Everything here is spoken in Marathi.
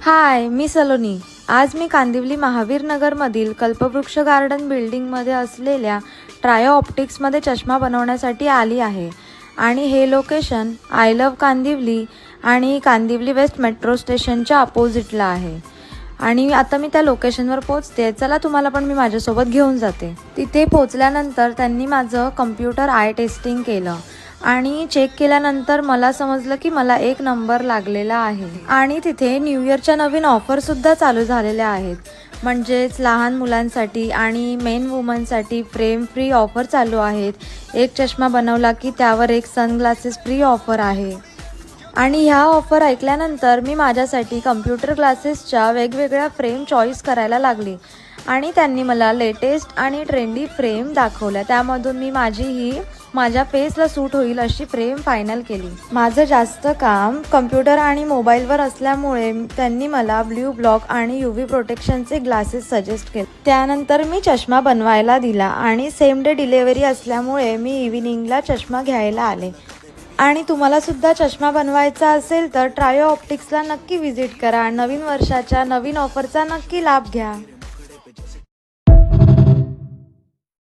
हाय, मी सलोनी। आज मी कांदिवली महावीर नगरमधील कल्पवृक्ष गार्डन बिल्डिंगमध्ये असलेल्या ट्रायो ऑप्टिक्समध्ये चष्मा बनवण्यासाठी आली आहे आणि हे लोकेशन आय लव्ह कांदिवली आणि कांदिवली वेस्ट मेट्रो स्टेशनच्या अपोजिटला आहे। आणि आता मी त्या लोकेशनवर पोहोचते। चला तुम्हाला पण मी माझ्यासोबत घेऊन जाते। तिथे पोहोचल्यानंतर त्यांनी माझं कम्प्युटर आय टेस्टिंग केलं आणि चेक केल्यानंतर मला समजलं की मला 1 नंबर लागलेला आहे। आणि तिथे न्यू इयरच्या नवीन ऑफर सुद्धा चालू झालेल्या आहेत, म्हणजेच लहान मुलांसाठी आणि मेन वुमनसाठी फ्रेम फ्री ऑफर चालू आहेत। एक चष्मा बनवला की त्यावर एक सनग्लासेस फ्री ऑफर आहे। आणि ह्या ऑफर ऐकल्यानंतर मी माझ्यासाठी कम्प्युटर ग्लासेसच्या वेगवेगळ्या फ्रेम चॉईस करायला लागली आणि त्यांनी मला लेटेस्ट आणि ट्रेंडी फ्रेम दाखवल्या। त्यामधून मी माझ्या फेसला सूट होईल अशी फ्रेम फायनल केली। माझं जास्त काम कम्प्युटर आणि मोबाईलवर असल्यामुळे त्यांनी मला ब्ल्यू ब्लॉक आणि UV प्रोटेक्शनचे ग्लासेस सजेस्ट केले। त्यानंतर मी चष्मा बनवायला दिला आणि सेम डे डिलिव्हरी असल्यामुळे मी इव्हिनिंगला चष्मा घ्यायला आले। आणि तुम्हाला सुद्धा चष्मा बनवायचा असेल तर ट्रायो ऑप्टिक्सला नक्की व्हिजिट करा। नवीन वर्षाच्या नवीन ऑफरचा नक्की लाभ घ्या।